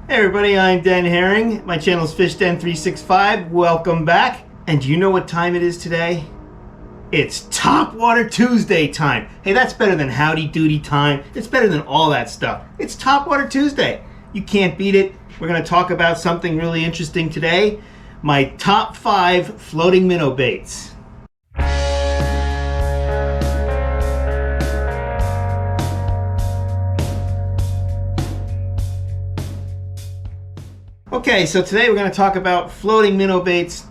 Hey everybody, I'm Den Haring. My channel is Fish Den 365. Welcome back. And do you know what time it is today? It's Top Water Tuesday time. Hey, that's better than Howdy Doody time. It's better than all that stuff. It's Top Water Tuesday. You can't beat it. We're going to talk about something really interesting today. My top 5 floating minnow baits. Okay, so today we're going to talk about floating minnow baits.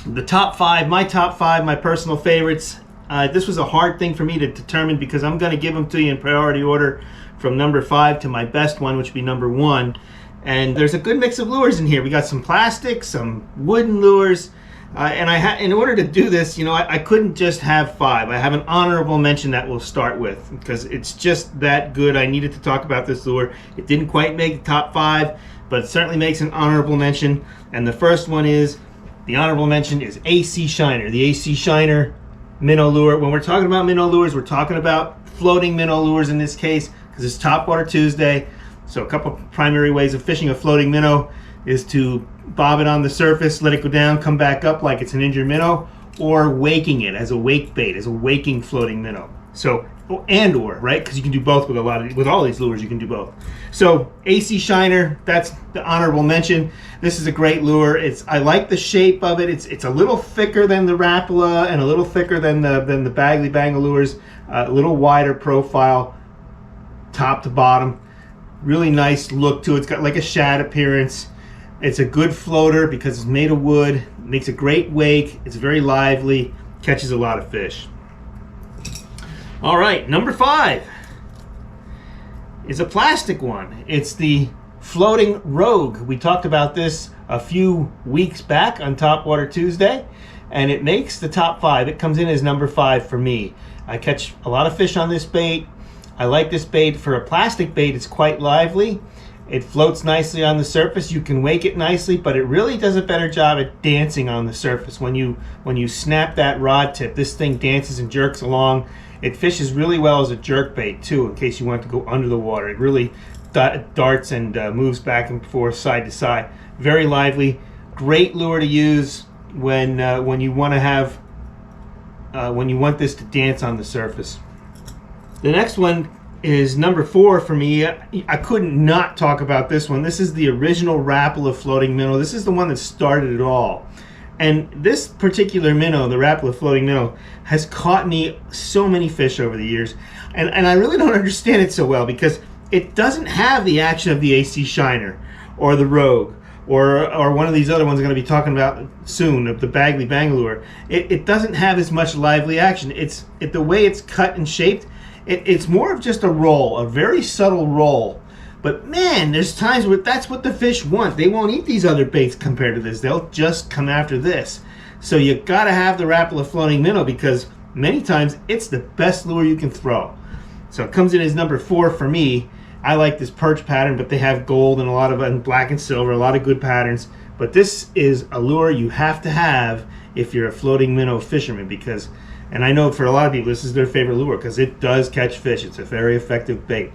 The top 5, my top 5, my personal favorites. This was a hard thing for me to determine because I'm going to give them to you in priority order from number 5 to my best one, which would be number 1. And there's a good mix of lures in here. We got some plastic, some wooden lures. And in order to do this, I couldn't just have 5. I have an honorable mention that we'll start with because it's just that good. I needed to talk about this lure. It didn't quite make the top 5, but it certainly makes an honorable mention. And the first one is, the honorable mention is AC Shiner, the AC Shiner minnow lure. When we're talking about minnow lures, we're talking about floating minnow lures in this case because it's Top Water Tuesday. So a couple primary ways of fishing a floating minnow is to bob it on the surface, let it go down, come back up like it's an injured minnow, or waking it as a wake bait, as a waking floating minnow. So, or, right? Because you can do both with all these lures, you can do both. So, AC Shiner, that's the honorable mention. This is a great lure. I like the shape of it. It's a little thicker than the Rapala and a little thicker than the Baggley Bangalores. A little wider profile, top to bottom. Really nice look to it. It's got like a shad appearance. It's a good floater because it's made of wood. It makes a great wake. It's very lively. Catches a lot of fish. All right, number 5 is a plastic one. It's the floating Rogue. We talked about this a few weeks back on Top Water Tuesday, and it makes the top 5. It comes in as number 5 for me. I catch a lot of fish on this bait. I like this bait. For a plastic bait, it's quite lively. It floats nicely on the surface. You can wake it nicely, but it really does a better job at dancing on the surface. When you snap that rod tip, this thing dances and jerks along. It fishes really well as a jerk bait too, in case you want to go under the water. It really darts and moves back and forth, side to side. Very lively. Great lure to use when you want to have when you want this to dance on the surface. The next one is number 4 for me. I couldn't not talk about this one. This is the original Rapala floating minnow. This is the one that started it all. And this particular minnow, the Rapala floating minnow, has caught me so many fish over the years. And I really don't understand it so well because it doesn't have the action of the AC Shiner or the Rogue or one of these other ones I'm going to be talking about soon, the Baggley Bangalore. It doesn't have as much lively action. The way it's cut and shaped, it's more of just a roll, a very subtle roll. But man, there's times where that's what the fish want. They won't eat these other baits compared to this. They'll just come after this. So you gotta have the Rapala floating minnow because many times it's the best lure you can throw. So it comes in as number 4 for me. I like this perch pattern, but they have gold and a lot of and black and silver, a lot of good patterns. But this is a lure you have to have if you're a floating minnow fisherman because, and I know for a lot of people this is their favorite lure because it does catch fish. It's a very effective bait.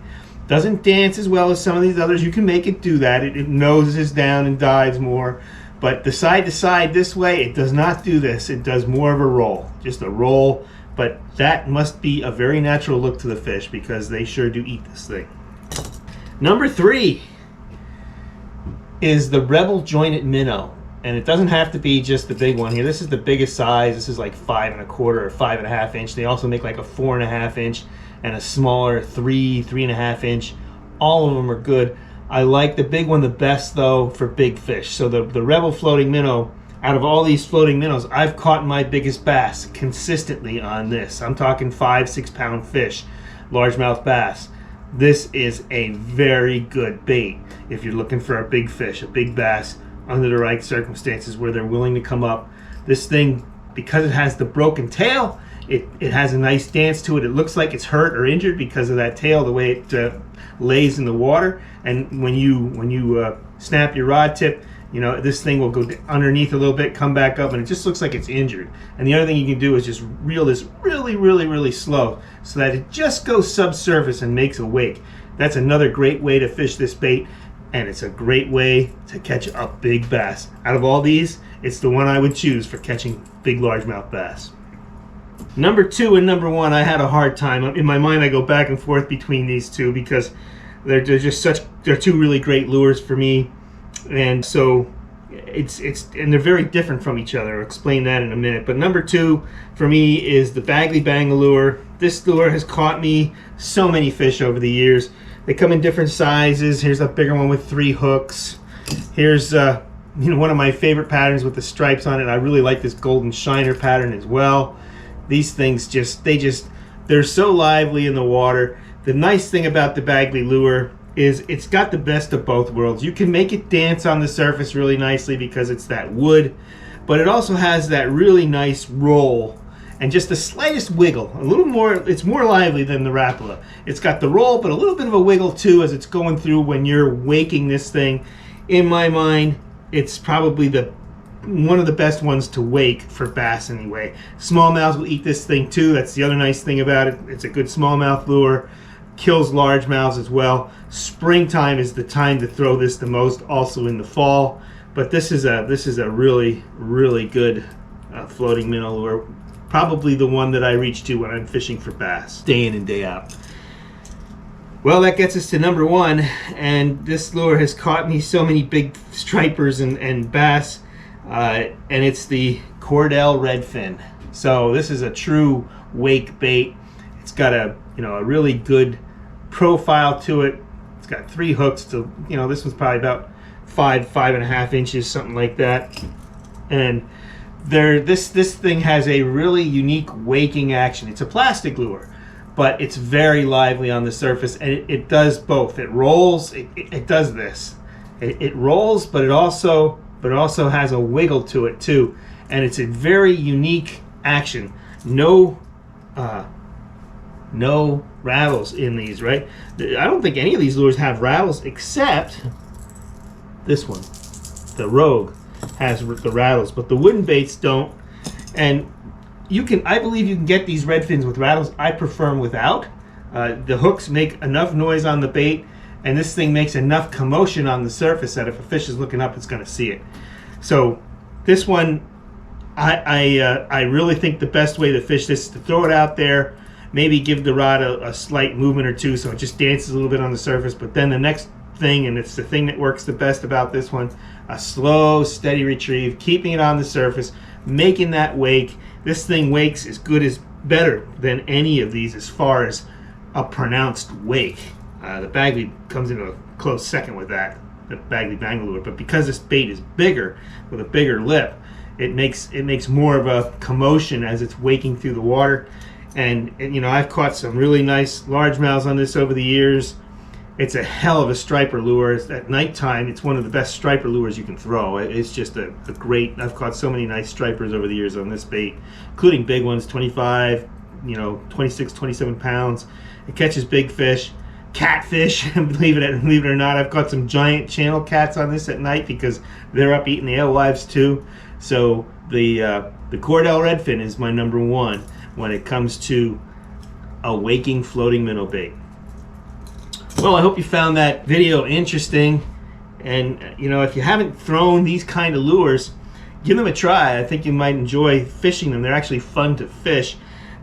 Doesn't dance as well as some of these others. You can make it do that. It noses down and dives more. But the side to side this way, it does not do this. It does more of a roll. Just a roll. But that must be a very natural look to the fish because they sure do eat this thing. Number 3 is the Rebel Jointed Minnow. And it doesn't have to be just the big one here. This is the biggest size. This is like 5 1/4 or 5 1/2 inch. They also make like a 4 1/2 inch and a smaller 3 1/2 inch. All of them are good. I like the big one the best though for big fish. So the Rebel floating minnow, out of all these floating minnows, I've caught my biggest bass consistently on this. I'm talking 5-6 pound fish, largemouth bass. This is a very good bait if you're looking for a big fish, a big bass under the right circumstances where they're willing to come up. This thing, because it has the broken tail, it has a nice dance to it. It looks like it's hurt or injured because of that tail, the way it lays in the water. And when you snap your rod tip, this thing will go underneath a little bit, come back up, and it just looks like it's injured. And the other thing you can do is just reel this really, really, really slow so that it just goes subsurface and makes a wake. That's another great way to fish this bait. and it's a great way to catch a big bass. Out of all these, it's the one I would choose for catching big largemouth bass. Number 2 and number 1, I had a hard time. In my mind, I go back and forth between these two because they're two really great lures for me, and so and they're very different from each other. I'll explain that in a minute. But number 2 for me is the Baggley Bangalore. This lure has caught me so many fish over the years. They come in different sizes. Here's a bigger one with 3 hooks. Here's one of my favorite patterns with the stripes on it. I really like this golden shiner pattern as well. These things they're so lively in the water. The nice thing about the Baggley lure is it's got the best of both worlds. You can make it dance on the surface really nicely because it's that wood, but it also has that really nice roll and just the slightest wiggle. A little more, it's more lively than the Rapala. It's got the roll, but a little bit of a wiggle too as it's going through when you're waking this thing. In my mind, it's probably one of the best ones to wake for bass anyway. Smallmouths will eat this thing too. That's the other nice thing about it. It's a good smallmouth lure. Kills largemouths as well. Springtime is the time to throw this the most, also in the fall. But this is a really, really good floating minnow lure. Probably the one that I reach to when I'm fishing for bass, day in and day out. Well, that gets us to number 1, and this lure has caught me so many big stripers and bass, and it's the Cordell Redfin. So this is a true wake bait. It's got a really good profile to it. It's got 3 hooks to, this one's probably about 5.5 inches, something like that. And this thing has a really unique waking action. It's a plastic lure, but it's very lively on the surface, and it does both. It rolls. It does this. It rolls, but it also has a wiggle to it too, and it's a very unique action. No rattles in these, right? I don't think any of these lures have rattles except this one. The Rogue has the rattles, but the wooden baits don't. And I believe you can get these Redfins with rattles. I prefer them without. The hooks make enough noise on the bait, and this thing makes enough commotion on the surface that if a fish is looking up, it's going to see it. So this one, I really think the best way to fish this is to throw it out there, maybe give the rod a slight movement or two so it just dances a little bit on the surface, but then the next thing, and it's the thing that works the best about this one, a slow, steady retrieve, keeping it on the surface, making that wake. This thing wakes better than any of these as far as a pronounced wake. The Baggley comes into a close second with that, the Baggley Bangalore, but because this bait is bigger, with a bigger lip, it makes more of a commotion as it's waking through the water. And I've caught some really nice largemouths on this over the years. It's a hell of a striper lure. At nighttime, it's one of the best striper lures you can throw. It's just a great. I've caught so many nice stripers over the years on this bait, including big ones, 25, 26, 27 pounds. It catches big fish, catfish. believe it or not, I've caught some giant channel cats on this at night because they're up eating the alewives too. So the Cordell Redfin is my number 1 when it comes to a waking floating minnow bait. Well, I hope you found that video interesting, and if you haven't thrown these kind of lures, give them a try. I think you might enjoy fishing them. They're actually fun to fish.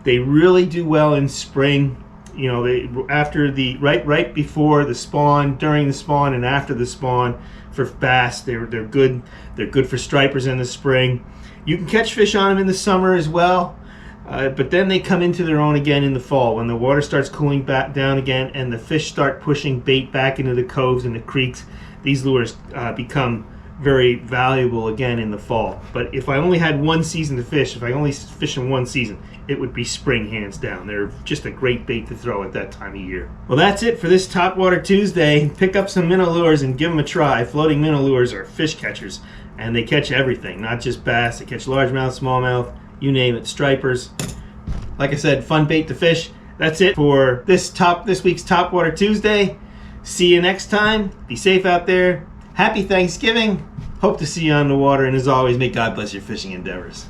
They really do well in spring. Right before the spawn, during the spawn, and after the spawn for bass. They're good. They're good for stripers in the spring. You can catch fish on them in the summer as well. But then they come into their own again in the fall when the water starts cooling back down again and the fish start pushing bait back into the coves and the creeks. These lures become very valuable again in the fall. But if I only had one season to fish, if I only fish in one season, it would be spring hands down. They're just a great bait to throw at that time of year. Well, that's it for this Topwater Tuesday. Pick up some minnow lures and give them a try. Floating minnow lures are fish catchers, and they catch everything, not just bass. They catch largemouth, smallmouth, you name it, stripers. Like I said, fun bait to fish. That's it for this week's Topwater Tuesday. See you next time. Be safe out there. Happy Thanksgiving. Hope to see you on the water, and as always, may God bless your fishing endeavors.